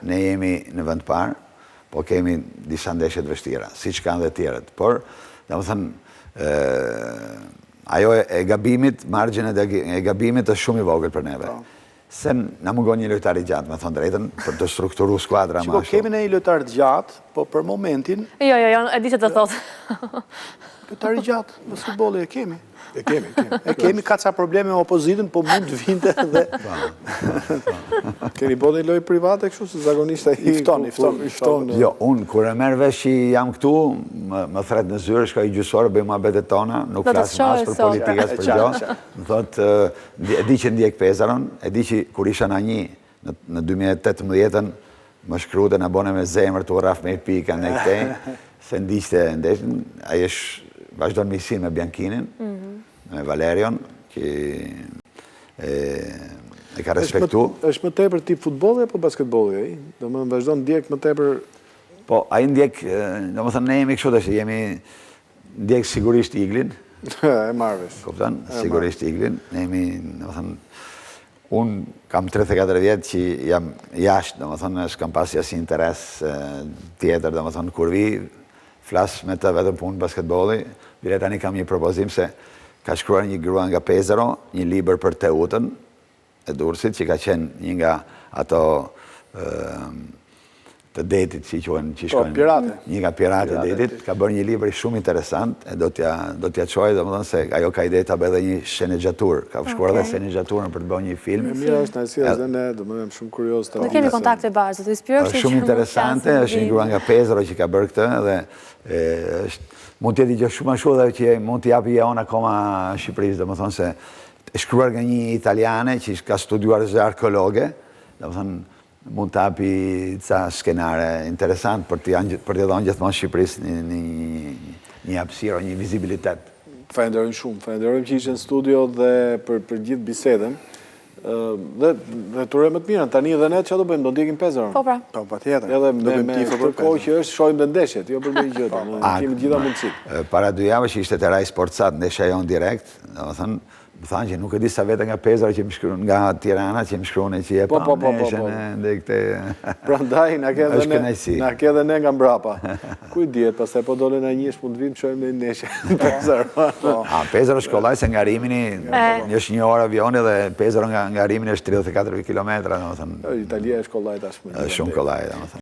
Ne jemi në vend parë, po kemi disa ndeshje të vështira, siç kanë dhe tjerët. Por, domethënë, ajo e gabimit, margjin e gabimit është shumë i vogël për neve. Se na mungon një lojtar i gjatë, me thonë drejtën, për të strukturu skuadra ma shumë. Kemi në një lojtar të gjatë, po për momentin... Jo, e di që të thotë. Lojtar i gjatë, në futbolli e kemi. E kemi ka ca probleme me opozitën, po mund të vinte dhe... Keni bo një lojë private, kështu se zagonisht e i fton. Jo, unë, kur e merë vesh që jam këtu, më thret në zyrë, shka i gjysore, bëjmë abetet tona, nuk flasë mas për politikas për gjo. Më thotë, e di që ndjek Pezaron, e di që kur isha në një, në 2018, më shkrute në bone me zemër të uraf me pika në këtej, se ndishte ndeshën, aje vazhdo në misin me Biankinin, me Valerion, që e ka respektu. Është më tepër tip futbolli apo basketbolli? Do më vazhdo në ndjek më tepër... Po, a i ndjek, do më thënë, ne jemi kështu dhe që jemi ndjek sigurisht Iglin. E marvesh. Kuptan, sigurisht Iglin. Ne jemi, do më thënë, unë kam 34 vjetë që jam jashtë, do më thënë, s'kam pas jasi interes tjetër, do më thënë, kur vi, flasë me të vetëm punë basketbolli, bile tani kam një propozim se ka shkruar një grua nga Pezaro, një liber për Teutën e Durrësit, që ka qenë një nga ato të detit, që i qojnë, që shkojnë, një nga pirate detit, ka bërë një liber shumë interesant, e do t'ja qojë, do më dhënë se ajo ka ide t'a bërë dhe një scenegjatur, ka shkuar dhe scenegjaturën për të bërë një film. E mira është në si dhe ne, do më dhëmë shumë kurios të... Në kemi kontakte bazë, të ispirë është shumë interesante, është një grua nga Pezaro që ka bërë këtë, dhe mund t'jeti gjë shumë ashtu dhe që mund t'japi jeon akoma Shqipërisë, dhe më thonë se shkruar nga një italiane që ka studuar zë arkeologe, dhe më thonë mund t'api ca skenare interesant për t'i dhonë gjithmonë Shqipërisë një hapësirë, një vizibilitet. Falenderojmë shumë, falenderojmë që ishte në studio dhe për gjithë bisedën. Dhe të urojmë të mirën, tani dhe ne që do bëjmë, do ndjekim Pezaron. Po pra. Pa tjetër. Edhe me të kohë që është, shojmë dhe ndeshjet, jo për me i gjëtë, kemi gjitha mundësit. Para 2 javë që ishte të raj sportsat, ndeshja jonë direkt, më thanë që nuk e di sa vete nga Pezaro që më shkruan, nga Tirana që më shkruan e që je pa ndeshjen dhe këte... Pra ndaj, na ke dhe ne nga mbrapa. Kuj djetë, pas të po dole në njësh mund të vimë shojmë në ndeshje në Pezaro. Pezaro shkollaj se nga Rimini, është 1 orë avioni dhe Pezaro nga Rimini është 34 kilometra. Italia e shkollaj tashmë. Shumë kollaj,